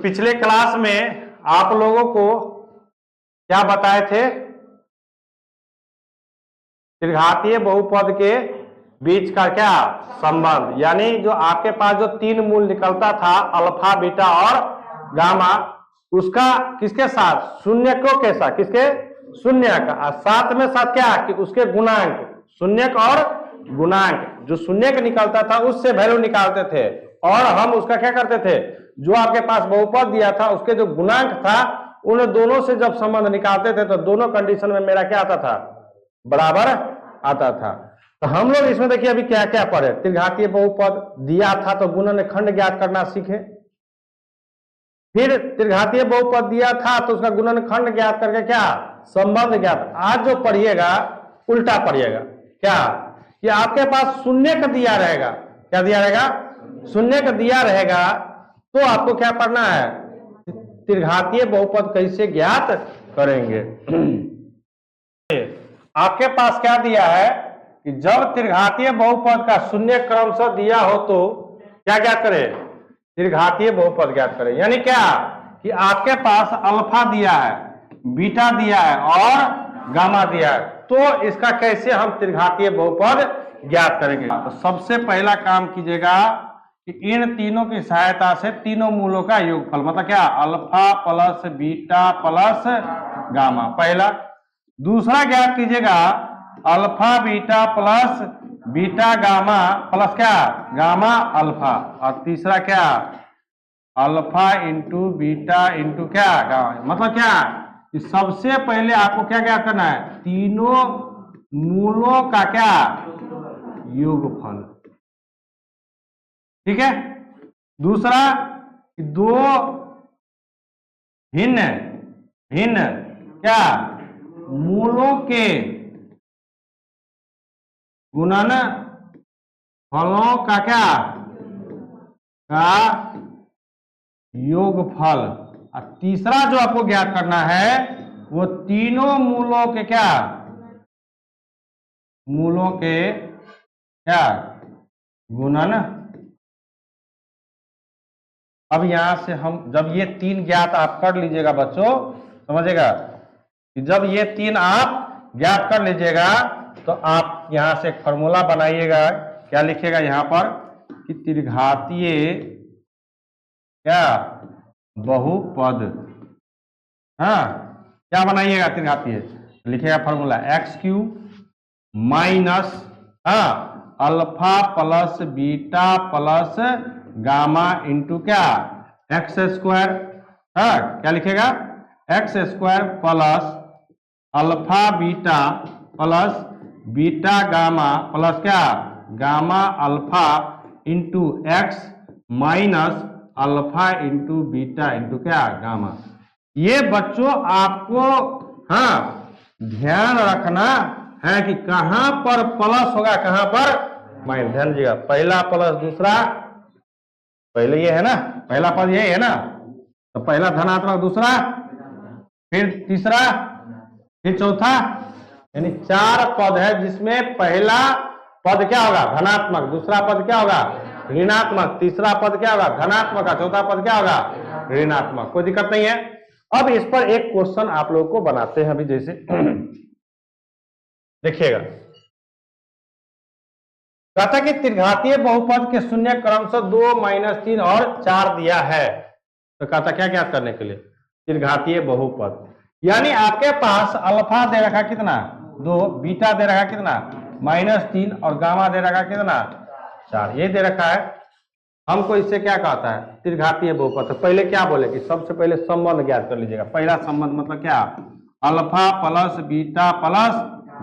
पिछले क्लास में आप लोगों को क्या बताए थे? त्रिघातीय बहुपद के बीच का क्या संबंध, यानी जो आपके पास जो तीन मूल निकलता था अल्फा बीटा और गामा, उसका किसके साथ? शून्यकों के साथ। किसके? शून्यक। और साथ में साथ क्या कि उसके गुणांक, शून्यक और गुणांक, जो शून्यक निकलता था उससे वैल्यू निकालते थे और हम उसका क्या करते थे, जो आपके पास बहुपद दिया था उसके जो गुणांक था उन दोनों से जब संबंध निकालते थे तो दोनों कंडीशन में मेरा क्या आता था? बराबर आता था। तो हम लोग इसमें देखिए अभी क्या क्या पढ़े। त्रिघातीय बहुपद दिया था तो गुणनखंड ज्ञात करना सीखे, फिर त्रिघातीय बहुपद दिया था तो उसका गुणनखंड ज्ञात करके क्या संबंध ज्ञात। आज जो पढ़िएगा उल्टा पढ़िएगा, क्या कि आपके पास शून्यक दिया रहेगा, क्या दिया रहेगा? शून्यक दिया रहेगा तो आपको क्या पढ़ना है? त्रिघातीय बहुपद कैसे ज्ञात करेंगे। आपके पास क्या दिया है कि जब त्रिघातीय बहुपद का शून्य क्रमशः दिया हो तो क्या ज्ञात करें? त्रिघातीय बहुपद ज्ञात करें। यानी क्या कि आपके पास अल्फा दिया है, बीटा दिया है और गामा दिया है, तो इसका कैसे हम त्रिघातीय बहुपद ज्ञात करेंगे। तो सबसे पहला काम कीजिएगा कि इन तीनों की सहायता से तीनों मूलों का योगफल, मतलब क्या alpha plus beta plus gamma, पहला। दूसरा ज्ञात कीजिएगा alpha beta plus beta gamma plus क्या गामा अल्फा, और तीसरा क्या अल्फा इंटू बीटा इंटू क्या गामा। मतलब क्या कि सबसे पहले आपको क्या ज्ञात करना है? तीनों मूलों का क्या योगफल, ठीक है। दूसरा दो भिन्न भिन्न क्या मूलों के गुणन फलों का क्या का योगफल। और तीसरा जो आपको ज्ञात करना है वो तीनों मूलों के क्या मूलों के क्या गुणन। अब यहां से हम जब ये तीन ज्ञात आप कर लीजिएगा बच्चों, समझिएगा कि जब ये तीन आप ज्ञात कर लीजिएगा तो आप यहां से एक फॉर्मूला बनाइएगा। क्या लिखिएगा यहाँ पर कि त्रिघातीय क्या बहुपद, हाँ क्या बनाइएगा त्रिघातीय, लिखिएगा formula x³ minus alpha plus beta plus gamma into क्या x², क्या लिखेगा x² plus alpha beta plus beta gamma plus क्या gamma alpha into x minus alpha into beta into क्या गामा। ये बच्चों आपको ध्यान रखना है कि कहां पर प्लस होगा कहां पर माइनस। ध्यान दीजिएगा, पहला प्लस दूसरा, पहले ये है ना, पहला पद यही है ना, तो पहला धनात्मक, दूसरा फिर तीसरा फिर चौथा, यानी चार पद है जिसमें पहला पद क्या होगा धनात्मक, दूसरा पद क्या होगा ऋणात्मक, तीसरा पद क्या होगा धनात्मक, चौथा पद क्या होगा ऋणात्मक। कोई दिक्कत नहीं है। अब इस पर एक क्वेश्चन आप लोगों को बनाते हैं अभी, जैसे देखिएगा, कहता कि त्रिघातीय बहुपद के शून्य क्रमशः 2, -3 और 4 दिया है। तो कहता क्या ज्ञात करने के लिए? त्रिघातीय बहुपद, यानी आपके पास अल्फा दे रखा कितना 2, बीटा दे रखा कितना -3 और गामा दे रखा कितना 4, ये दे रखा है। हमको इससे क्या कहता है? त्रिघातीय बहुपद। तो पहले क्या बोले कि सबसे पहले संबंध ज्ञात कर लीजिएगा। पहला संबंध मतलब क्या alpha plus beta plus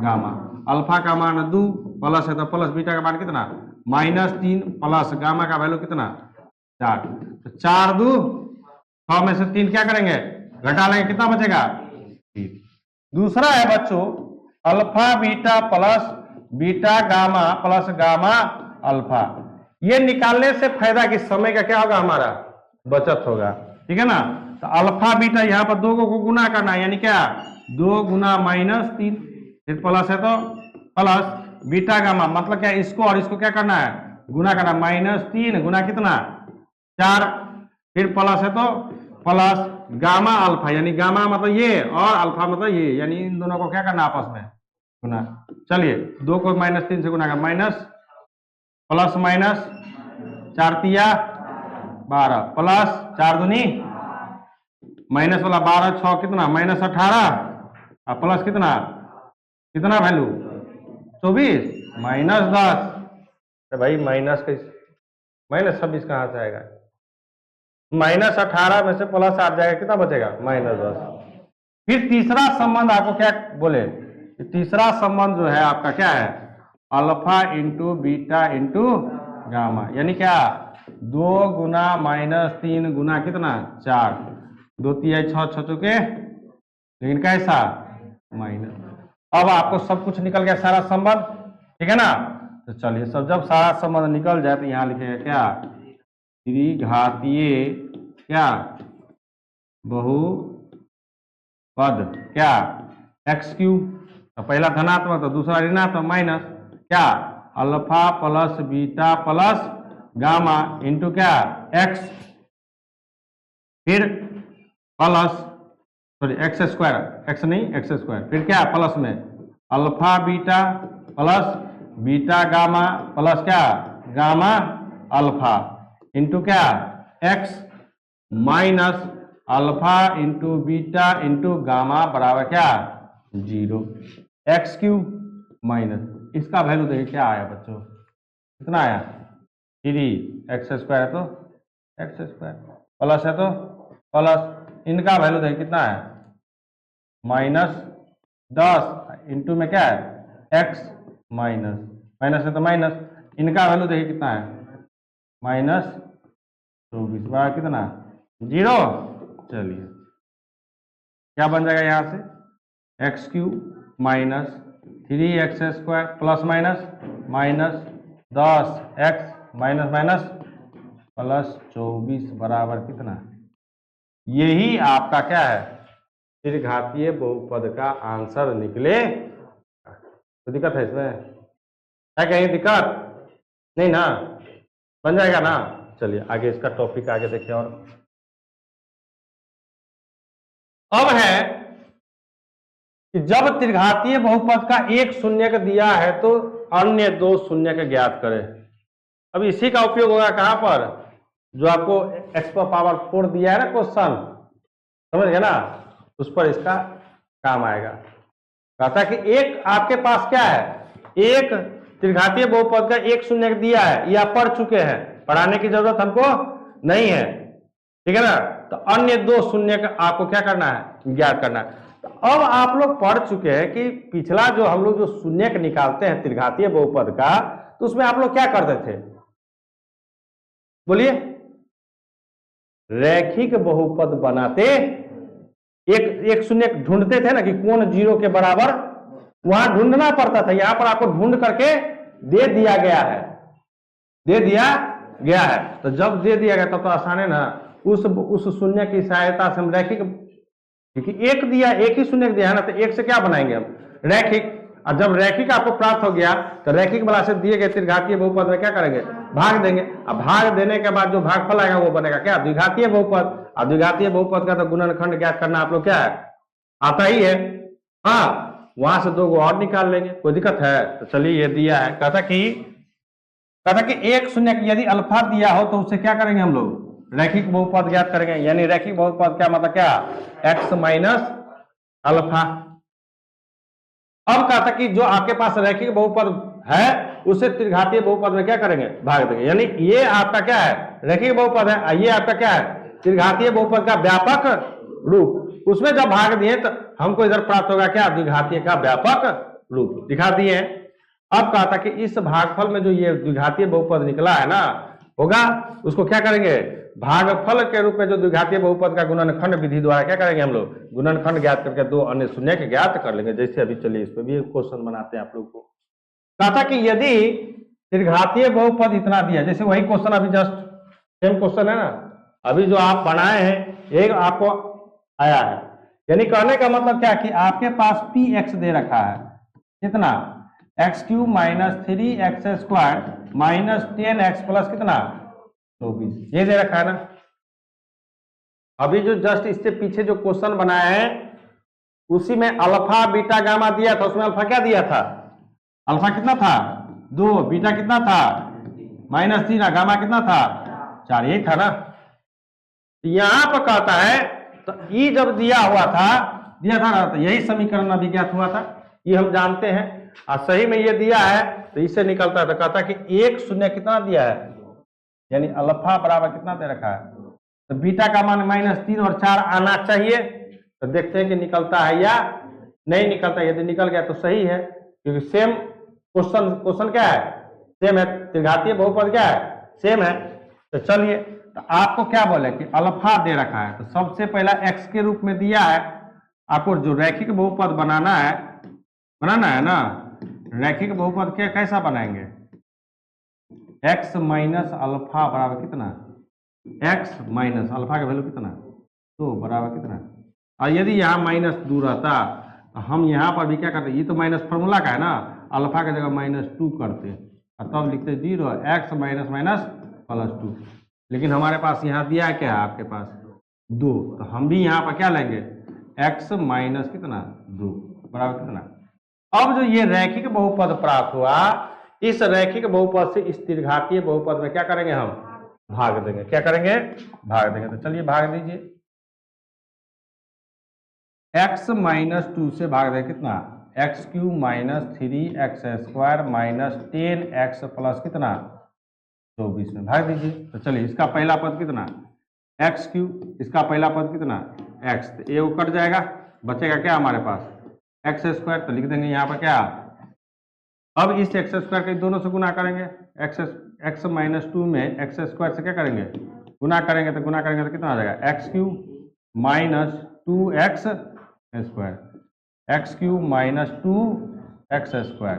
gamma. Alpha का मान 2 प्लस है तो प्लस, बीटा का मान कितना -3 प्लस गामा का वैल्यू कितना 4। तो 4 2 6 में से 3 क्या करेंगे घटा लेंगे, कितना बचेगा 3। दूसरा है बच्चों alpha beta plus beta gamma plus gamma alpha. ये निकालने से फायदा कि समय का क्या होगा हमारा बचत होगा, ठीक है ना। तो अल्फा बीटा यहाँ पर 2 को गुना करना है, यानी क्या 2 गुना -3, फिर प्लस है तो प्लस बीटा गामा, मतलब क्या इसको और इसको क्या करना है गुना करना, -3 गुना कितना 4, फिर प्लस है तो प्लस गामा अल्फा, यानी गामा मतलब ये और अल्फा मतलब ये, यानी इन दोनों को क्या करना आपस में गुना। चलिए 2 को -3 से गुना कर, माइनस प्लस माइनस 4 तिया 12 प्लस 4 दूनी माइनस वाला 12 6 कितना -18 और प्लस कितना कितना वैल्यू 24 -10। भाई माइनस -26 कहाँ से आएगा? -18 में से प्लस 8 जाएगा, कितना बचेगा -10। फिर तीसरा संबंध आपको क्या बोले, तीसरा संबंध जो है आपका क्या है, alpha into beta into gamma, यानी क्या 2 गुना -3 गुना कितना 4, 2 तिया 6 6 चुके, लेकिन कैसा माइनस। अब आपको सब कुछ निकल गया सारा संबंध, ठीक है ना। तो चलिए सब जब सारा संबंध निकल जाए तो यहाँ लिखेगा क्या, त्रिघातीय क्या बहुपद क्या x3, तो पहला धनात्मक तो दूसरा ऋणात्मक माइनस क्या alpha plus beta plus gamma into क्या x, फिर plus sorry x square, x नहीं एक्स स्क्वायर, फिर क्या प्लस में alpha beta plus beta gamma plus क्या गामा अल्फा इंटू क्या X minus alpha into beta into gamma बराबर क्या 0, x3 माइनस इसका वैल्यू देखिए क्या आया बच्चों, कितना आया 3x² है तो x² प्लस है तो प्लस, इनका वैल्यू देखिए कितना है -10 इंटू में क्या है x माइनस माइनस है तो माइनस, इनका वैल्यू देखिए कितना है -24 बराबर कितना 0। चलिए क्या बन जाएगा यहाँ से x3 minus 3x² plus minus -10x minus minus plus 24 बराबर कितना, यही आपका क्या है त्रिघातीय बहुपद का आंसर निकले। तो दिक्कत है इसमें, है कहीं दिक्कत नहीं ना, बन जाएगा ना। चलिए आगे इसका टॉपिक आगे देखिए। और अब है कि जब त्रिघातीय बहुपद का एक शून्यक दिया है तो अन्य 2 शून्यक ज्ञात करें। अब इसी का उपयोग होगा कहां पर, जो आपको x⁴ दिया है ना क्वेश्चन, समझ गए ना, उस पर इसका काम आएगा। कहता है कि एक आपके पास क्या है, एक त्रिघातीय बहुपद का एक शून्यक दिया है, ये आप पढ़ चुके हैं, पढ़ाने की जरूरत हमको नहीं है, ठीक है ना। तो अन्य 2 शून्यक आपको क्या करना है ज्ञात करना है। तो अब आप लोग पढ़ चुके हैं कि पिछला जो हम लोग जो शून्यक निकालते हैं त्रिघातीय बहुपद का, तो उसमें आप लोग क्या करते थे बोलिए, रैखिक बहुपद बनाते, एक शून्यक ढूंढते थे ना कि कौन 0 के बराबर, वहां ढूंढना पड़ता था, यहां पर आपको ढूंढ करके दे दिया गया है, दे दिया गया है। तो जब दे दिया गया तब तो आसान है ना, उस शून्य की सहायता से हम रैखिक, क्योंकि एक दिया, एक ही शून्य दिया है ना, तो एक से क्या बनाएंगे हम रैखिक। और जब रैखिक आपको प्राप्त हो गया तो रैखिक वाला से दिए गए त्रिघातीय बहुपद में क्या करेंगे भाग देंगे। अब भाग देने के बाद जो भागफल आएगा वो बनेगा क्या द्विघातीय बहुपद। और द्विघातीय बहुपद का तो गुणनखंड ज्ञात करना आप लोग क्या है आता ही है, हाँ वहां से 2 को और निकाल लेंगे, कोई दिक्कत है। तो चलिए ये दिया है, कहता कि एक शून्य यदि अल्फा दिया हो तो उससे क्या करेंगे हम लोग रैखिक बहुपद ज्ञात करेंगे। यानी रैखिक बहुपद क्या मतलब क्या x माइनस अल्फा। अब कहता कि जो आपके पास रैखिक बहुपद है उसे त्रिघातीय बहुपद में क्या करेंगे भाग देंगे। यानी ये आपका क्या है रैखिक बहुपद है, ये आपका क्या है त्रिघातीय बहुपद का व्यापक रूप। उसमें जब भाग दिए तो हमको इधर प्राप्त होगा क्या द्विघातीय का व्यापक रूप दिखा दिए हैं। अब कहा था कि इस भागफल में जो ये द्विघातीय बहुपद निकला है ना होगा, उसको क्या करेंगे भागफल के रूप में जो द्विघातीय बहुपद का गुणनखंड विधि द्वारा क्या करेंगे हम लोग गुणनखंड ज्ञात करके 2 अन्य शून्य ज्ञात कर लेंगे। जैसे अभी चलिए इस पर भी क्वेश्चन बनाते हैं आप लोग को। कहा था कि यदि त्रिघातीय बहुपद इतना दिया, जैसे वही क्वेश्चन अभी जस्ट सेम क्वेश्चन है ना, अभी जो आप बनाए हैं एक आपको आया है। यानी कहने का मतलब क्या कि आपके पास px दे रखा है कितना x³ minus 3x² minus 10x plus कितना 24, ये दे रखा है ना। अभी जो जस्ट इससे पीछे जो क्वेश्चन बनाया है उसी में अल्फा बीटा गामा दिया था, उसमें अल्फा क्या दिया था? अल्फा कितना था? 2, बीटा कितना था? -3, गामा कितना था? 4, यही था ना। यहां पर कहता है तो ई जब दिया था ना, तो यही समीकरण अभी ज्ञात हुआ था, ये हम जानते हैं। और सही में ये दिया है तो इससे निकलता है, तो कहता है कि 1 0 कितना दिया है, यानी अल्फा बराबर कितना दे रखा है, तो बीटा का मान -3 और 4 आना चाहिए। तो देखते हैं कि निकलता है या नहीं निकलता। यदि निकल गया तो सही है, क्योंकि सेम क्वेश्चन क्या है, सेम है। त्रिघातीय बहुपद क्या है, सेम है। तो चलिए, तो आपको क्या बोले कि अल्फा दे रखा है, तो सबसे पहला x के रूप में दिया है। आपको जो रैखिक बहुपद बनाना है ना, रैखिक बहुपद क्या कैसा बनाएंगे, x माइनस अल्फा बराबर कितना, x माइनस अल्फा का वैल्यू कितना, तो बराबर कितना। और यदि यहाँ -2 रहता तो हम यहाँ पर भी क्या करते, ये तो माइनस फार्मूला का है ना, अल्फा की जगह -2 करते और तब लिखते 0 x माइनस माइनस +2। लेकिन हमारे पास यहाँ दिया है क्या है, आपके पास 2, तो हम भी यहाँ पर क्या लेंगे, x माइनस कितना 2 बराबर कितना। अब जो ये रैखिक बहुपद प्राप्त हुआ, इस रैखिक बहुपद से इस त्रिघातीय बहुपद में क्या करेंगे, हम भाग देंगे। क्या करेंगे, भाग देंगे। तो चलिए भाग दीजिए, x -2 से भाग देंगे कितना, x³ - 3x² - 10x प्लस कितना 24 में भाग दीजिए। तो चलिए, इसका पहला पद कितना, x³, इसका पहला पद कितना x, तो ये कट जाएगा, बचेगा क्या हमारे पास x²। तो लिख देंगे यहाँ पर क्या, अब इस x² के दोनों से गुना करेंगे, x -2 में x² से क्या करेंगे, गुना करेंगे। तो गुना करेंगे तो कितना आ जाएगा, x³ - 2x² x³ - 2x²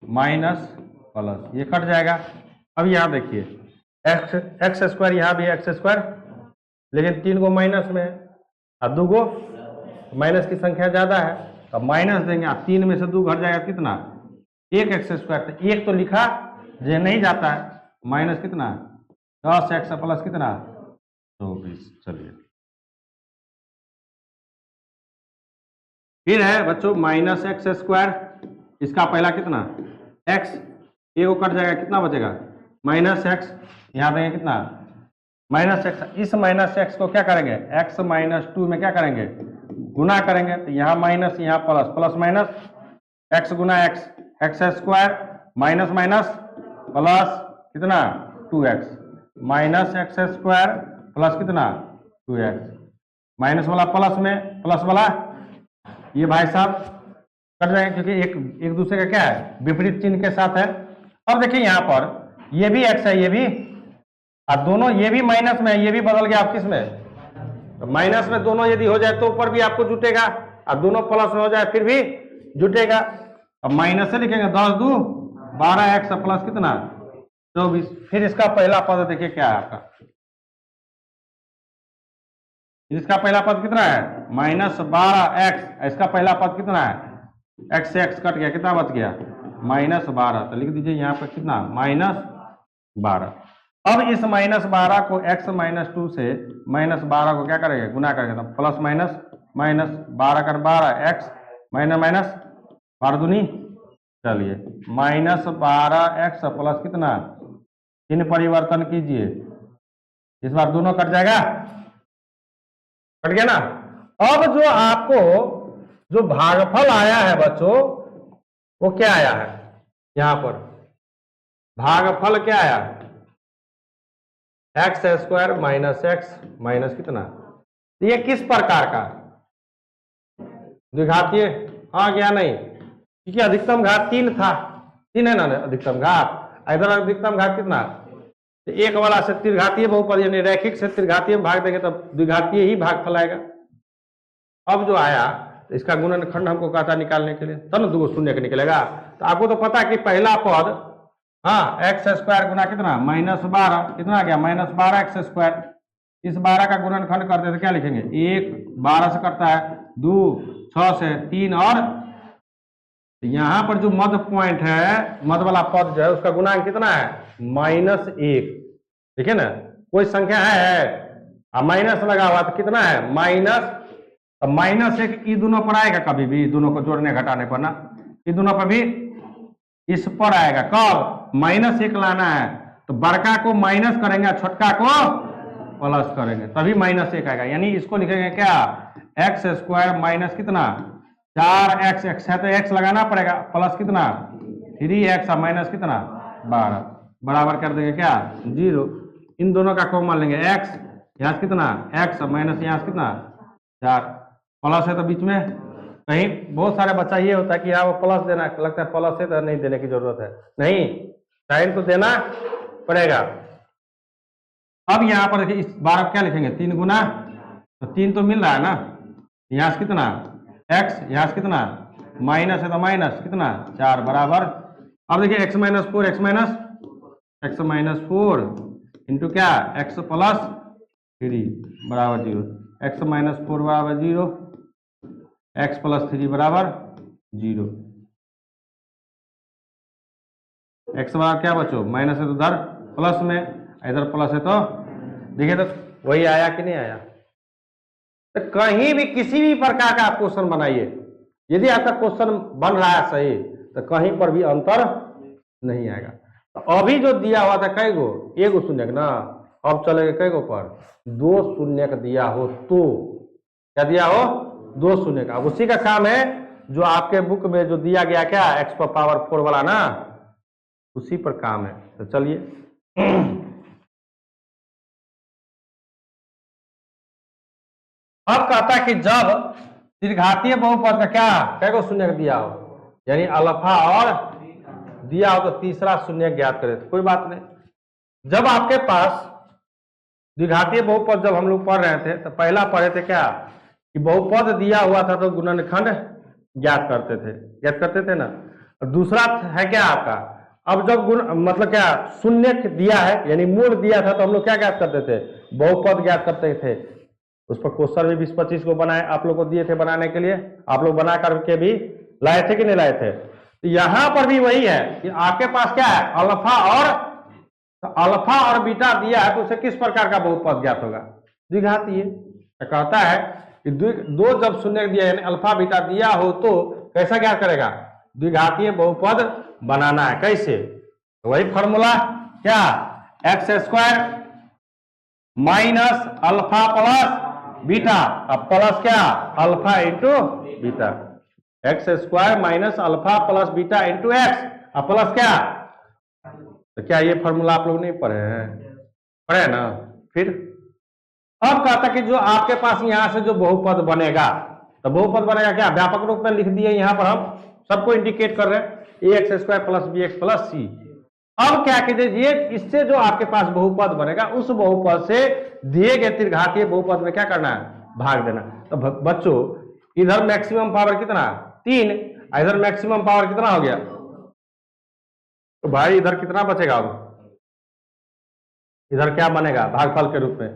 minus plus, ये कट जाएगा। अब यहाँ देखिए, x² यहाँ भी है x², लेकिन 3 को माइनस में है और 2 को माइनस की संख्या ज्यादा है, अब माइनस देंगे, 3 में से 2 घट जाएगा कितना, 1x²। तो 1 तो लिखा जो नहीं जाता है, माइनस कितना 10x प्लस कितना 24। चलिए, फिर है बच्चों -x², इसका पहला कितना x, ये को कट जाएगा, कितना बचेगा -x, यहाँ देंगे कितना -x। इस -x को क्या करेंगे, x -2 में क्या करेंगे, गुना करेंगे। तो यहाँ माइनस, यहाँ प्लस, प्लस माइनस x गुना x, x² minus minus plus कितना 2x -x² प्लस कितना 2x, माइनस वाला प्लस में, प्लस वाला ये भाई साहब कट जाएंगे, क्योंकि एक दूसरे का क्या है, विपरीत चिन्ह के साथ है। अब देखिए यहाँ पर ये भी x है, ये भी, और दोनों ये भी माइनस में है, ये भी बदल गया आप किस में, तो माइनस में दोनों यदि हो जाए तो ऊपर भी आपको जुटेगा, और दोनों प्लस में हो जाए फिर भी जुटेगा। अब माइनस से लिखेंगे 10 2 12x प्लस कितना 24। फिर इसका पहला पद देखिए क्या है आपका, इसका पहला पद कितना है -12x, इसका पहला पद कितना है x से x कट गया, कितना बच गया -12। तो लिख दीजिए यहाँ पर कितना -12। अब इस -12 को x -2 से -12 को क्या करेंगे, गुना करेंगे, तो प्लस माइनस माइनस 12 कर 12x माइनस माइनस 12 दूनी, चलिए -12x प्लस कितना, चिन्ह परिवर्तन कीजिए, इस बार दोनों कट जाएगा, कट गया ना। अब जो आपको जो भागफल आया है बच्चों, वो क्या आया है, यहां पर भागफल क्या आया, x² माइनस x माइनस कितना, ये किस प्रकार का द्विघातीय, हाँ क्या नहीं, क्योंकि अधिकतम घात 3 था, 3 है ना अधिकतम घात, इधर अधिकतम घात कितना, तो एक वाला से त्रिघातीय बहुपद यानी रैखिक से त्रिघातीय भाग देंगे तब द्विघातीय ही भागफल आएगा। अब जो आया तो इसका गुणनखंड हमको कहता निकालने के लिए, तब ना 2 शून्य का निकलेगा। तो आपको तो पता है कि पहला पद, हाँ x² गुना कितना -12, कितना आ गया -12x²। इस 12 का गुणनखंड करते तो क्या लिखेंगे, 1 12 से करता है, 2 6 से 3, और यहां पर जो मध्य पॉइंट है, मध्य वाला पद जो है उसका गुणांक कितना है -1, ठीक है ना। कोई संख्या है माइनस लगा हुआ तो कितना है माइनस, तो माइनस एक ई दोनों पर आएगा कभी भी, दोनों को जोड़ने घटाने पर ना, ई दोनों पर भी इस पर आएगा। कब माइनस एक लाना है तो बड़का को माइनस करेंगे, छोटका को प्लस करेंगे, तभी माइनस एक आएगा। यानी इसको लिखेंगे क्या, एक्स स्क्वायर माइनस कितना 4x, एक्स है तो x लगाना पड़ेगा, प्लस कितना 3x और माइनस कितना 12, बराबर कर देंगे क्या 0। इन दोनों का कॉमन लेंगे, x यहाँ से कितना x और माइनस यहाँ से कितना 4, प्लस है तो बीच में कहीं बहुत सारे बच्चा ये होता है कि यहाँ वो प्लस देना लगता है, प्लस है तो नहीं देने की जरूरत है, नहीं साइन तो देना पड़ेगा। अब यहाँ पर देखिए इस बार क्या लिखेंगे 3 गुना, तो 3 तो मिल रहा है ना, यहाँ से कितना x, यहाँ से कितना माइनस है तो माइनस कितना 4 बराबर। अब देखिए x minus 4, x minus 4 into क्या x प्लस 3 बराबर 0, x माइनस 4 बराबर 0, x प्लस 3 बराबर 0। x बराबर क्या बचो माइनस है तो उधर प्लस में, इधर प्लस है तो देखिए तो वही आया कि नहीं आया। तो कहीं भी किसी भी प्रकार का आप क्वेश्चन बनाइए, यदि आपका क्वेश्चन बन रहा है सही तो कहीं पर भी अंतर नहीं आएगा। तो अभी जो दिया हुआ था कई गो, एगो शून्यक ना, अब चलेगा कई गो पर 2 शून्यक दिया हो तो, क्या दिया हो 2 शून्यक। अब उसी का काम है जो आपके बुक में जो दिया गया क्या x पर पावर 4 वाला ना, उसी पर काम है। तो चलिए अब कहता है कि जब त्रिघातीय बहुपद का क्या कैगो शून्यक दिया हो, यानी अल्फा और दिया हो तो तीसरा शून्यक ज्ञात करें। तो कोई बात नहीं, जब आपके पास द्विघातीय बहुपद जब हम लोग पढ़ रहे थे तो पहला पढ़े थे क्या कि बहुपद दिया हुआ था तो गुणनखंड ज्ञात करते थे ना। और दूसरा है क्या आपका, अब जब गुण मतलब क्या शून्य दिया है यानी मूल दिया था तो हम लोग क्या ज्ञात करते थे, बहुपद ज्ञात करते थे। उस पर क्वेश्चन भी 20-25 को बनाए आप लोग को दिए थे बनाने के लिए, आप लोग बना करके भी लाए थे कि नहीं लाए थे। तो यहां पर भी वही है कि आपके पास क्या है अल्फा और बीटा दिया है तो उसे किस प्रकार का बहुपद ज्ञात होगा, द्विघातीय। कहता है कि दो जब शून्य दिया यानी अल्फा बीटा दिया हो तो कैसा ज्ञात करेगा, द्विघातीय बहुपद बनाना है। कैसे, वही फॉर्मूला क्या x square minus alpha plus beta, अब प्लस क्या alpha into beta, x square minus alpha plus beta into x, अब प्लस क्या, तो क्या ये फॉर्मूला आप लोग नहीं पढ़े हैं, पढ़े ना। फिर अब कहता कि जो आपके पास यहां से जो बहुपद बनेगा, तो बहुपद बनेगा क्या व्यापक रूप में लिख दिए, यहां पर हम सबको इंडिकेट कर रहे हैं A X square plus B X plus C. अब क्या कीजिए, इससे जो आपके पास बहुपद बनेगा उस बहुपद से दिए गए त्रिघातीय बहुपद में क्या करना है, भाग देना। तो बच्चों इधर मैक्सिमम पावर कितना 3, इधर मैक्सिमम पावर कितना हो गया, तो भाई इधर कितना बचेगा, अब इधर क्या बनेगा भागफल के रूप में,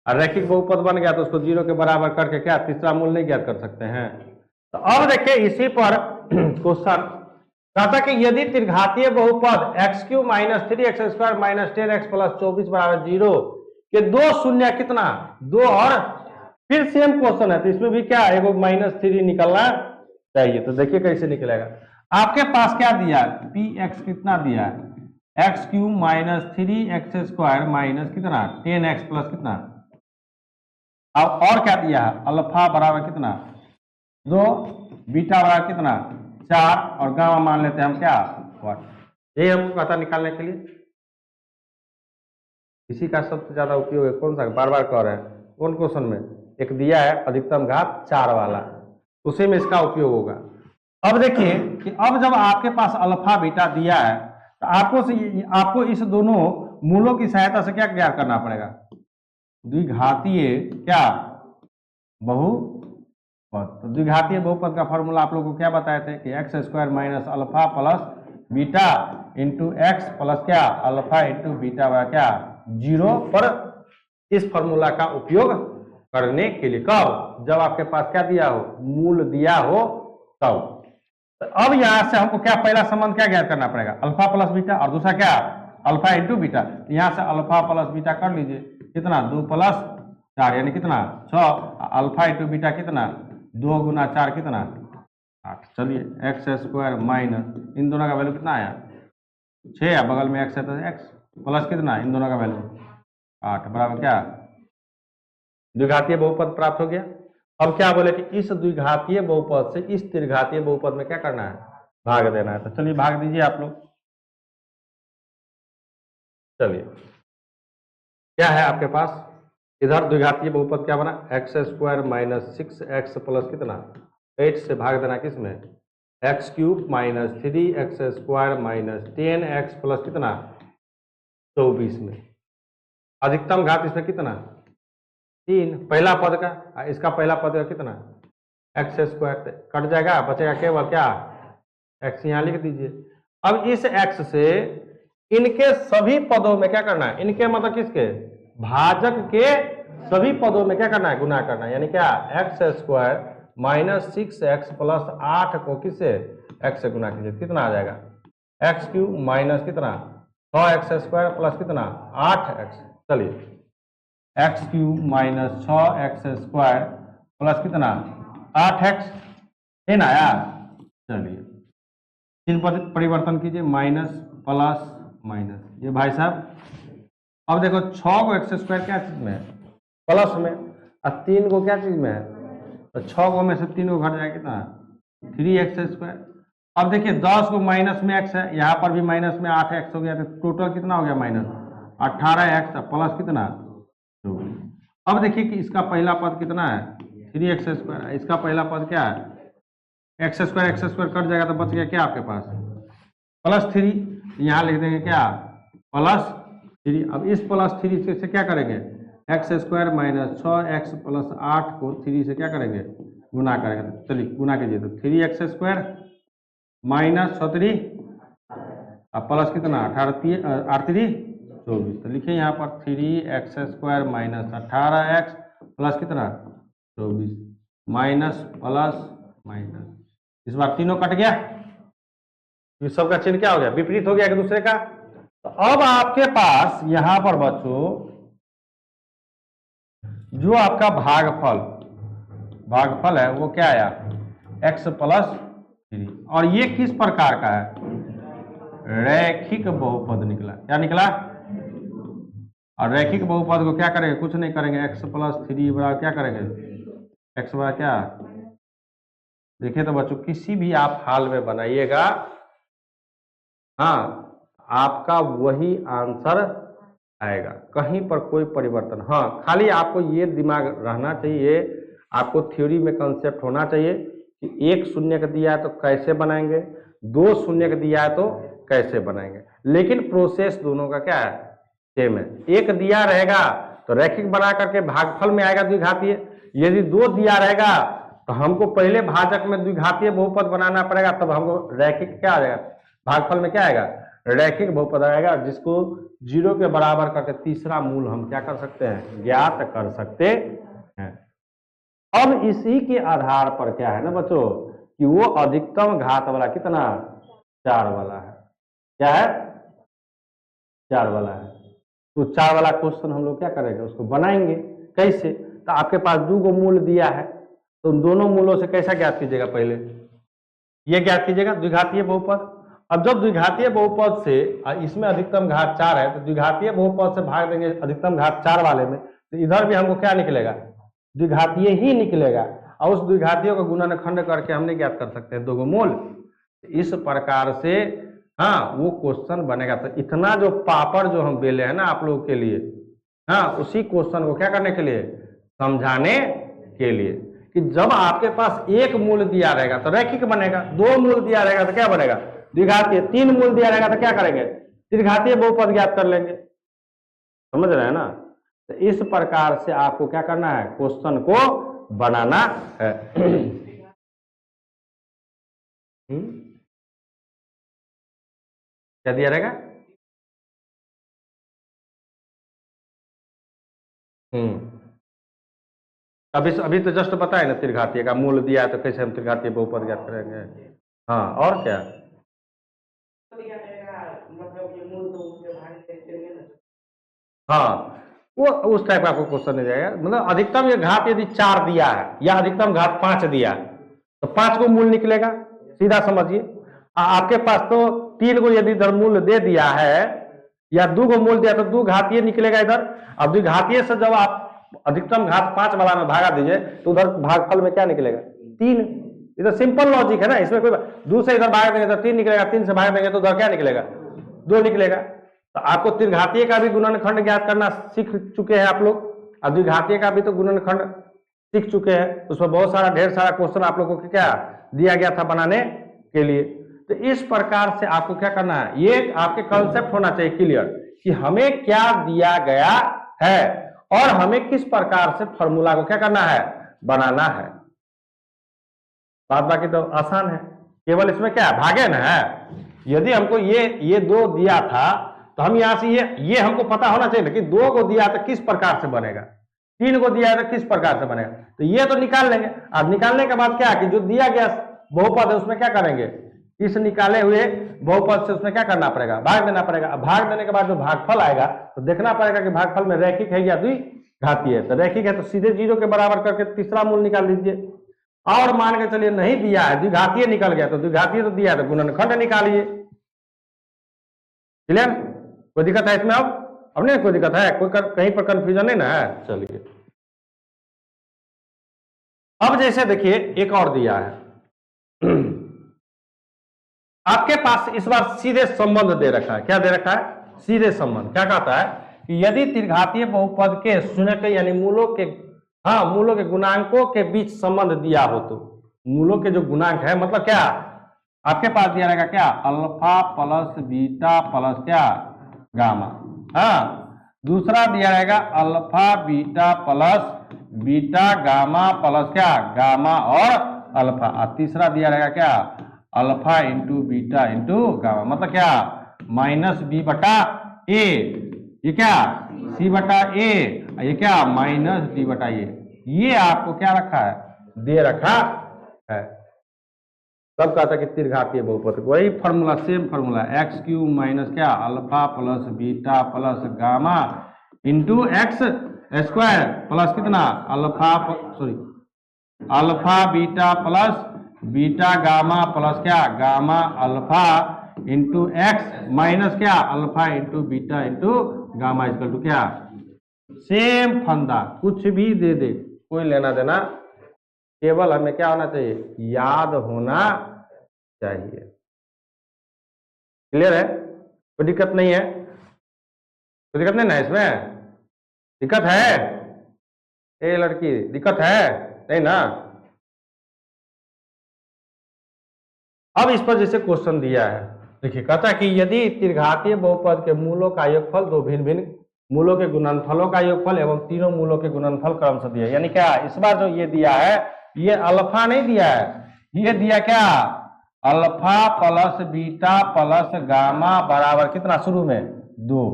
और रैखिक बहुपद बन गया तो उसको 0 के बराबर करके क्या तीसरा मूल नहीं ज्ञात कर सकते हैं। तो अब देखिए इसी पर क्वेश्चन कहता कि यदि त्रिघातीय बहुपद x³ minus 3x square minus 10x plus 24 बराबर 0 के 2 शून्य कितना 2, और फिर सेम क्वेश्चन है तो इसमें भी क्या एगो -3 निकलना चाहिए। तो देखिए कैसे निकलेगा, आपके पास क्या दिया px कितना दिया है x³ minus 3x square minus कितना 10x प्लस कितना, अब और क्या दिया है अल्फा बराबर कितना 2, बीटा बराबर कितना 4 और गामा मान लेते हैं हम क्या 1। यही हमको कहता निकालने के लिए, इसी का सबसे ज्यादा उपयोग है कौन सा, बार बार कह रहे हैं कौन क्वेश्चन में, एक दिया है अधिकतम घात 4 वाला, उसी में इसका उपयोग होगा। अब देखिए कि अब जब आपके पास अल्फा बीटा दिया है तो आपको इस दोनों मूलों की सहायता से क्या ज्ञात करना पड़ेगा, द्विघातीय क्या बहुपद। तो द्विघातीय बहुपद का फॉर्मूला आप लोगों को क्या बताए थे कि x square minus alpha plus beta into x plus क्या अल्फा इंटू बीटा बराबर क्या 0 पर इस फॉर्मूला का उपयोग करने के लिए, कब जब आपके पास क्या दिया हो मूल दिया हो तब। तो अब यहां से हमको क्या पहला संबंध क्या ज्ञात करना पड़ेगा अल्फा प्लस बीटा, और दूसरा क्या अल्फा इंटू बीटा। यहां से अल्फा प्लस बीटा कर लीजिए कितना 2 प्लस 4 यानी कितना 6, अल्फा इंटू बीटा कितना 2 गुना 4 कितना 8। चलिए एक्स स्क्वायर माइनस इन दोनों का वैल्यू कितना आया 6 है, बगल में एक्स है तो एक्स प्लस कितना इन दोनों का वैल्यू 8 बराबर क्या द्विघातीय बहुपद प्राप्त हो गया। अब क्या बोले कि इस द्विघातीय बहुपद से इस त्रिघातीय बहुपद में क्या करना है भाग देना है। तो चलिए भाग दीजिए आप लोग। चलिए क्या है आपके पास इधर द्विघातीय बहुपद क्या बना x square minus 6x plus कितना 8 से भाग देना किसमें x cube minus 3x square minus 10x plus कितना 24 में। अधिकतम घात इसमें कितना 3 पहला पद का, इसका पहला पद का कितना एक्स स्क्वायर कट जाएगा, बचेगा केवल क्या एक्स, यहाँ लिख दीजिए। अब इस एक्स से इनके सभी पदों में क्या करना है, इनके मतलब किसके भाजक के सभी पदों में क्या करना है गुना करना है, यानी क्या x square minus 6x plus 8 को किससे एक्स से गुना कीजिए कितना आ जाएगा एक्स क्यूब माइनस कितना 6x स्क्वायर प्लस कितना 8x। चलिए x cube minus 6x square plus कितना 8x है ना यार। चलिए चिन्ह पर परिवर्तन कीजिए माइनस प्लस माइनस, ये भाई साहब अब देखो 6 को एक्स स्क्वायर क्या चीज में है प्लस में और 3 को क्या चीज में है, तो 6 को में से 3 को घट जाएगा कितना 3x स्क्वायर। अब देखिए 10 को माइनस में x है, यहाँ पर भी माइनस में 8x हो गया, तो टोटल कितना हो गया माइनस 18x प्लस कितना 24। अब देखिए कि इसका पहला पद कितना है 3x स्क्वायर, इसका पहला पद क्या है एक्स स्क्वायर कट जाएगा तो बच गया क्या आपके पास प्लस 3, यहाँ लिख देंगे क्या प्लस 3। अब इस प्लस 3 से क्या करेंगे x square minus 6x plus 8 को 3 से क्या करेंगे गुना करेंगे। तो चलिए गुना कीजिए तो 3x स्क्वायर माइनस 36 अब प्लस कितना 18 24। तो लिखिए यहाँ पर 3x square minus 18x plus कितना 24 माइनस प्लस माइनस, इस बार तीनों कट गया, ये सबका चिन्ह क्या हो गया विपरीत हो गया एक दूसरे का। तो अब आपके पास यहां पर बच्चों जो आपका भागफल है वो क्या आया x प्लस 3, और ये किस प्रकार का है रैखिक बहुपद निकला। क्या निकला, और रैखिक बहुपद को क्या करेंगे कुछ नहीं करेंगे x प्लस 3 बराबर क्या करेंगे x बराबर क्या। देखिए तो बच्चों किसी भी आप हाल में बनाइएगा हाँ आपका वही आंसर आएगा, कहीं पर कोई परिवर्तन। हाँ खाली आपको ये दिमाग रहना चाहिए, आपको थ्योरी में कंसेप्ट होना चाहिए कि 1 शून्य का दिया है तो कैसे बनाएंगे, 2 शून्य का दिया है तो कैसे बनाएंगे, लेकिन प्रोसेस दोनों का क्या है सेम है। 1 दिया रहेगा तो रैखिक बना करके भागफल में आएगा द्विघातीय, यदि 2 दिया रहेगा तो हमको पहले भाजक में द्विघातीय बहुपद बनाना पड़ेगा, तब हमको रैखिक क्या आ जाएगा भागफल में क्या आएगा रैखिक बहुपद आएगा, जिसको 0 के बराबर करके तीसरा मूल हम क्या कर सकते हैं ज्ञात कर सकते हैं। अब इसी के आधार पर क्या है ना बच्चों कि वो अधिकतम घात वाला कितना 4 वाला है, क्या है 4 वाला है। तो 4 वाला क्वेश्चन हम लोग क्या करेंगे उसको बनाएंगे कैसे, तो आपके पास 2 को मूल दिया है तो दोनों मूलों से कैसा ज्ञात कीजिएगा पहले ये ज्ञात कीजिएगा द्विघातीय बहुपद। अब जब द्विघातीय बहुपद से इसमें अधिकतम घात 4 है तो द्विघातीय बहुपद से भाग देंगे अधिकतम घात 4 वाले में, तो इधर भी हमको क्या निकलेगा द्विघातीय ही निकलेगा, और उस द्विघातीय को गुणनखंड करके हमने ज्ञात कर सकते हैं 2 मूल। इस प्रकार से हाँ वो क्वेश्चन बनेगा। तो इतना जो पापड़ जो हम बेले हैं ना आप लोगों के लिए हाँ उसी क्वेश्चन को क्या करने के लिए समझाने के लिए कि जब आपके पास 1 मूल दिया रहेगा तो रैखिक बनेगा, 2 मूल दिया रहेगा तो क्या बनेगा द्विघातीय, 3 मूल दिया रहेगा तो क्या करेंगे त्रिघातीय बहुपद ज्ञात कर लेंगे, समझ रहे हैं ना। तो इस प्रकार से आपको क्या करना है क्वेश्चन को बनाना है। क्या दिया रहेगा अभी तो जस्ट बताए ना त्रिघातीय का मूल दिया है तो कैसे हम त्रिघातीय बहुपद ज्ञात करेंगे। हाँ और क्या हाँ वो उस टाइप का आपको क्वेश्चन नहीं जाएगा। मतलब अधिकतम ये घात यदि 4 दिया है या अधिकतम घात 5 दिया है तो 5 को मूल निकलेगा, सीधा समझिए। आपके पास तो 3 को यदि इधर मूल दे दिया है या 2 को मूल दिया तो 2 घातीय निकलेगा इधर। अब 2 घातीय से जब आप अधिकतम घात 5 वाला में भागा दीजिए तो उधर भागफल में क्या निकलेगा, 3। इधर सिंपल लॉजिक है ना, इसमें कोई 2 से इधर भाग देंगे तो 3 निकलेगा, 3 से भाग देंगे तो उधर क्या निकलेगा, 2 निकलेगा। तो आपको त्रिघातीय का भी गुणनखंड ज्ञात करना सीख चुके हैं आप लोग, और द्विघातीय का भी तो गुणनखंड सीख चुके हैं। उसमें बहुत सारा ढेर सारा क्वेश्चन आप लोगों को क्या दिया गया था बनाने के लिए। तो इस प्रकार से आपको क्या करना है, ये आपके कंसेप्ट होना चाहिए क्लियर कि हमें क्या दिया गया है और हमें किस प्रकार से फॉर्मूला को क्या करना है, बनाना है। बात बाकी तो आसान है, केवल इसमें क्या है, भागे ना है। यदि हमको ये 2 दिया था तो हम यहां से ये हमको पता होना चाहिए कि 2 को दिया तो किस प्रकार से बनेगा, 3 को दिया है तो किस प्रकार से बनेगा। तो ये तो निकाल लेंगे। अब निकालने के बाद क्या कि जो दिया गया बहुपद है उसमें क्या करेंगे, इस निकाले हुए बहुपद से उसमें क्या करना पड़ेगा, भाग देना पड़ेगा। अब भाग देने के बाद जो भागफल आएगा तो देखना पड़ेगा कि भागफल में रैखिक है या द्विघातीय है। तो रैखिक है तो सीधे 0 के बराबर करके तीसरा मूल निकाल लीजिए। और मान के चलिए नहीं दिया है, द्विघातीय निकल गया तो द्विघातीय तो दिया है तो गुणनखंड निकालिए। क्लियर, कोई दिक्कत है इसमें? अब नहीं कोई दिक्कत है, कोई कहीं पर कंफ्यूजन नहीं ना है। चलिए अब जैसे देखिए एक और दिया है आपके पास, इस बार सीधे संबंध दे रखा है। क्या दे रखा है, सीधे संबंध। क्या कहता है कि यदि त्रिघातीय बहुपद के शून्य के यानी मूलों के गुणांकों के बीच संबंध दिया हो तो मूलों के जो गुणांक है, मतलब क्या आपके पास दिया रहेगा क्या, अल्फा प्लस बीटा प्लस क्या गामा। दूसरा दिया रहेगा alpha beta plus beta gamma plus क्या गामा और अल्फा। और तीसरा दिया रहेगा क्या, alpha into beta into gamma, मतलब क्या माइनस बी बटा ए, ये क्या सी बटा ए, ये क्या माइनस डी बटा ए। ये आपको क्या रखा है, दे रखा है। तब कहा था कि त्रिघातीय बहुपद, वही formula, same formula, X cube minus क्या alpha plus beta plus gamma into X square plus कितना alpha beta plus beta gamma plus क्या gamma alpha into X minus क्या alpha into beta into gamma equal to क्या, same फंदा, कुछ भी दे दे कोई लेना देना, केवल हमें क्या होना चाहिए, याद होना चाहिए। क्लियर है, कोई दिक्कत नहीं है, कोई दिक्कत नहीं ना इसमें, दिक्कत है ए लड़की, दिक्कत है नहीं ना। अब इस पर जैसे क्वेश्चन दिया है, देखिए कहता है कि यदि त्रिघातीय बहुपद के मूलों का योगफल दो भिन्न भिन्न मूलों के गुणनफलों का योगफल एवं तीनों मूलों के गुणनफल क्रम से दिया, यानी क्या इस बार जो ये दिया है ये अल्फा नहीं दिया है, ये दिया क्या alpha plus beta plus gamma बराबर कितना शुरू में 2।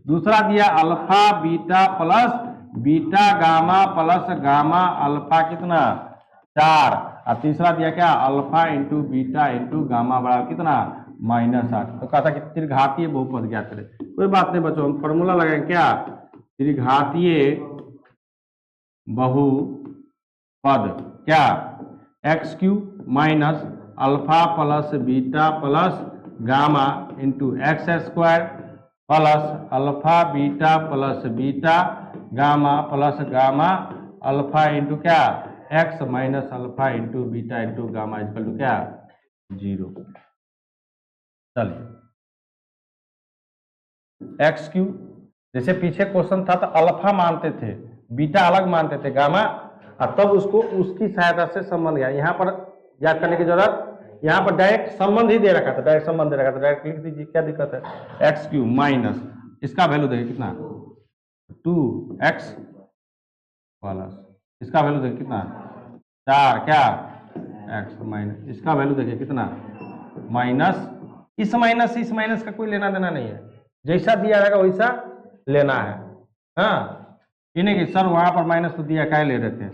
दूसरा दिया alpha beta plus beta gamma plus gamma alpha कितना 4। और तीसरा दिया क्या alpha into beta into gamma बराबर कितना -8। तो कहा था कि त्रिघातीय बहुपद ज्ञात करें। कोई बात नहीं बच्चों, हम फॉर्मूला लगाएंगे क्या, त्रिघातीय बहुपद क्या X cube minus alpha plus beta plus gamma into X square plus alpha beta plus beta gamma plus gamma alpha into क्या X minus alpha into beta into gamma equal to क्या 0। चलिए x cube, जैसे पीछे question था तो alpha मानते थे, beta अलग मानते थे, गामा, और तब उसको उसकी सहायता से संबंध गया। यहाँ पर याद करने की जरूरत, यहाँ पर डायरेक्ट संबंध ही दे रखा था, डायरेक्ट संबंध दे रखा था, डायरेक्ट लिख दीजिए, क्या दिक्कत है। एक्स क्यूब माइनस इसका वैल्यू देखिए कितना 2x प्लस इसका वैल्यू देखिए कितना 4 क्या x माइनस इसका वैल्यू देखिए कितना माइनस, इस माइनस का कोई लेना देना नहीं है, जैसा दिया रहेगा वैसा लेना है। हाँ इन्हें कि सर वहां पर माइनस तो दिया क्या ले रहे थे,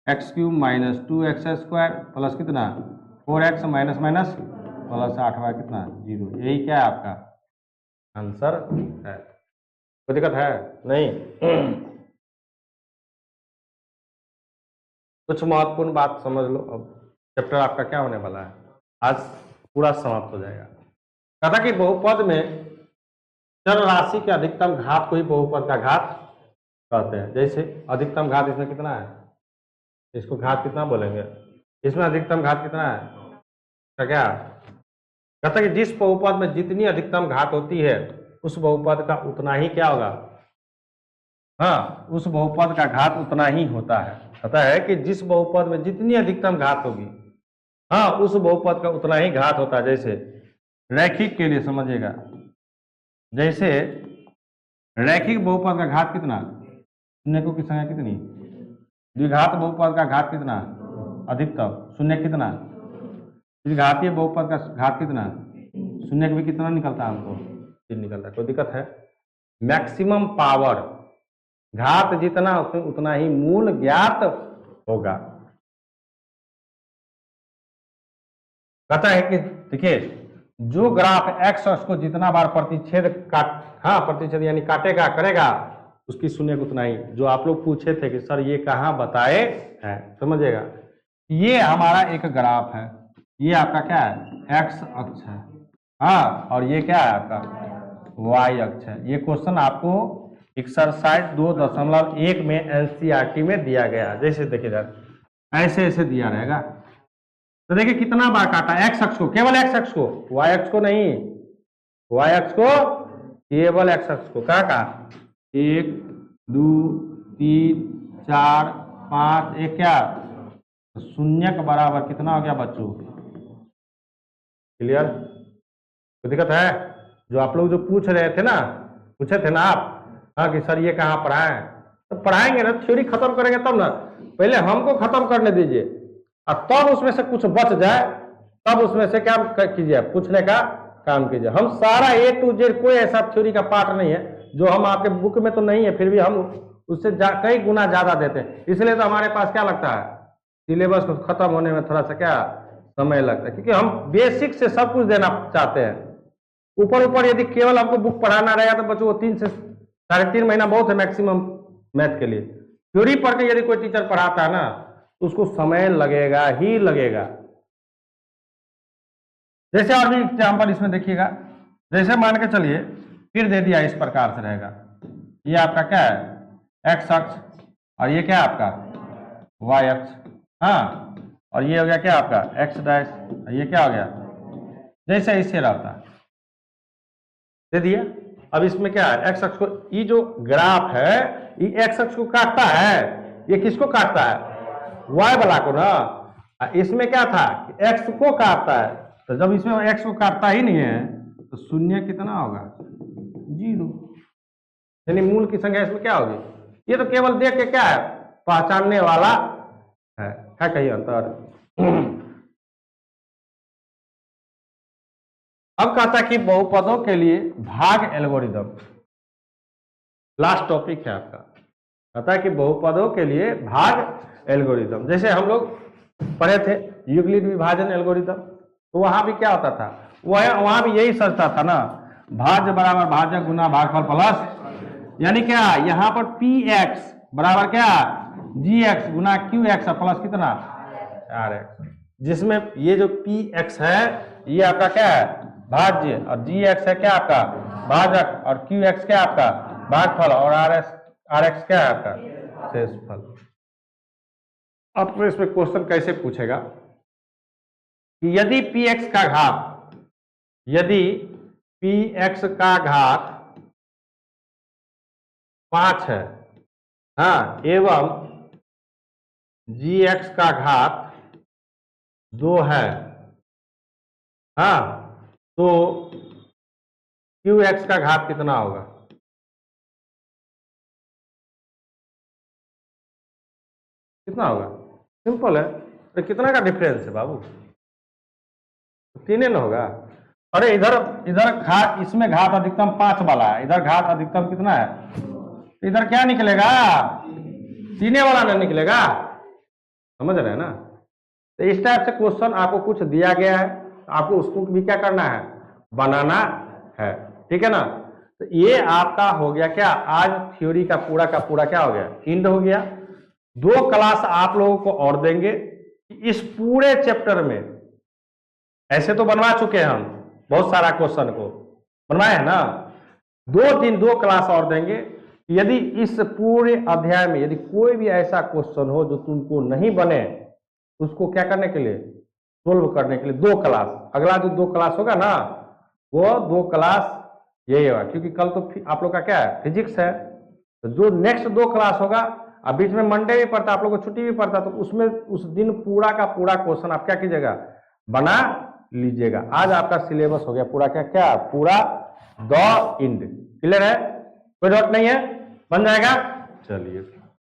x cube minus 2x square plus कितना 4x minus minus plus 8y कितना 0। यही क्या है आपका आंसर है। कोई दिक्कत है? नहीं। कुछ महत्वपूर्ण बात समझ लो। अब चैप्टर आपका क्या होने वाला है, आज पूरा समाप्त हो जाएगा। कहा था कि बहुपद में चर राशि के अधिकतम घात को ही बहुपद का घात कहते हैं। जैसे अधिकतम घात इसमें कितना है, इसको घात कितना बोलेंगे, इसमें अधिकतम घात कितना है, क्या कहता है कि जिस बहुपद में जितनी अधिकतम घात होती है उस बहुपद का उतना ही क्या होगा, हाँ, उस बहुपद का घात उतना ही होता है। कहता है कि जिस बहुपद में जितनी अधिकतम घात होगी, हाँ, उस बहुपद का उतना ही घात होता है। जैसे रैखिक के लिए समझिएगा, जैसे रैखिक बहुपद का घात कितना, शून्य को की संख्या कितनी, द्विघात बहुपद का घात कितना, अधिकतम, शून्य कितना, घातीय बहुपद का घात कितना, शून्य का भी कितना निकलता है, हमको 3 निकलता है। कोई दिक्कत है? मैक्सिमम पावर, घात जितना उसमें उतना ही मूल ज्ञात होगा। कहता है कि देखिए, जो ग्राफ एक्स अक्ष को जितना बार प्रतिच्छेद प्रतिच्छेद यानी काटेगा करेगा, उसकी शून्य को उतना ही। जो आप लोग पूछे थे कि सर ये कहाँ बताए हैं, समझिएगा, ये हमारा एक ग्राफ है, ये आपका क्या है, एक्स अक्ष है, हाँ, और ये क्या है आपका वाई अक्ष है। ये क्वेश्चन आपको एक्सरसाइज 2.1 में एनसीईआरटी में दिया गया। जैसे देखिए ऐसे ऐसे दिया रहेगा, तो देखिए कितना बार काटा एक्स अक्ष को, केवल एक्स अक्ष को, वाई अक्ष को नहीं, वाई अक्ष को, केवल एक्स अक्ष को। क्या कहा, 1 2 3 4 5, एक क्या, शून्य के बराबर कितना हो गया बच्चों, क्लियर? कोई दिक्कत है? जो आप लोग जो पूछे थे ना आप, हाँ, कि सर ये कहाँ पढ़ाएं, तो पढ़ाएंगे ना, थ्योरी खत्म करेंगे तब ना, पहले हमको खत्म करने दीजिए, और तब उसमें से कुछ बच जाए, तब उसमें से क्या कीजिए, पूछने का काम कीजिए। हम सारा A to Z, कोई ऐसा थ्योरी का पार्ट नहीं है जो हम आपके बुक में तो नहीं है, फिर भी हम उससे कई गुना ज्यादा देते हैं। इसलिए तो हमारे पास क्या लगता है, सिलेबस को खत्म होने में थोड़ा सा क्या समय लगता है, क्योंकि हम बेसिक से सब कुछ देना चाहते हैं। ऊपर यदि केवल हमको बुक पढ़ाना रहेगा तो बच्चों को 3 से 3.5 महीना बहुत है मैक्सिमम मैथ के लिए। थ्योरी पढ़ के यदि कोई टीचर पढ़ाता है ना, तो उसको समय लगेगा ही लगेगा। जैसे और भी एग्जाम्पल इसमें देखिएगा, जैसे मान के चलिए, फिर दे दिया इस प्रकार से रहेगा, ये आपका क्या है, एक्स अक्ष, और ये क्या है आपका वाई अक्ष, हाँ, और ये हो गया क्या आपका एक्स डैश, ये क्या हो गया, जैसे इससे रहता दे दिया। अब इसमें क्या है, एक्स अक्ष को, ये जो ग्राफ है ये एक्स अक्ष को काटता है, ये किसको काटता है, वाई वाला को ना। इसमें क्या था कि एक्स को काटता है, तो जब इसमें एक्स को काटता ही नहीं है तो शून्य कितना होगा, 0, यानी मूल की संख्या इसमें क्या होगी। ये तो केवल देख के क्या है, पहचानने वाला है कहीं अंतर। अब कहता कि बहुपदों के लिए भाग एल्गोरिदम, लास्ट टॉपिक है आपका। कहता है कि बहुपदों के लिए भाग एल्गोरिदम, जैसे हम लोग पढ़े थे यूक्लिड विभाजन एल्गोरिदम, तो वहां भी क्या होता था, वहां भी यही सोचता था ना, भाज्य बराबर भाजक गुना भागफल प्लस, यानी क्या, यहाँ पर पी एक्स बराबर क्या, जी एक्स गुना क्यू एक्स प्लस कितना, आर एक्स, जिसमें ये जो पी एक्स है ये आपका क्या है भाज्य, और जी एक्स है क्या आपका भाजक, और क्यू एक्स क्या आपका भागफल, और आर एक्स क्या है आपका शेषफल। अब इसमें क्वेश्चन कैसे पूछेगा कि यदि पी एक्स का घात, यदि पी एक्स का घात 5 है, हाँ, एवं जी एक्स का घात 2 है, हाँ, तो क्यू एक्स का घात कितना होगा। कितना होगा, सिंपल है, तो कितना का डिफरेंस है बाबू, 3 न होगा। अरे इधर घात, इसमें घात अधिकतम 5 वाला है, इधर घात अधिकतम कितना है, इधर क्या निकलेगा, 3 वाला ना निकलेगा, समझ रहे हैं ना। तो इस टाइप से क्वेश्चन आपको कुछ दिया गया है, आपको उसको भी क्या करना है, बनाना है, ठीक है ना। तो ये आपका हो गया क्या, आज थ्योरी का पूरा क्या हो गया, इंड हो गया। 2 क्लास आप लोगों को और देंगे इस पूरे चैप्टर में। ऐसे तो बनवा चुके हैं हम बहुत सारा क्वेश्चन को, बनवाए है ना। 2 क्लास और देंगे। यदि इस पूरे अध्याय में यदि कोई भी ऐसा क्वेश्चन हो जो तुमको नहीं बने, उसको क्या करने के लिए, सोल्व करने के लिए 2 क्लास, अगला जो 2 क्लास होगा ना, वो 2 क्लास यही होगा, क्योंकि कल तो आप लोग का क्या है, फिजिक्स है। तो जो नेक्स्ट 2 क्लास होगा, अब बीच में मंडे भी पड़ता, आप लोग को छुट्टी भी पड़ता, तो उसमें उस दिन पूरा का पूरा क्वेश्चन आप क्या कीजिएगा, बना लीजिएगा। आज आपका सिलेबस हो गया पूरा क्या पूरा द इंड। क्लियर है, कोई डाउट नहीं है, बन जाएगा। चलिए।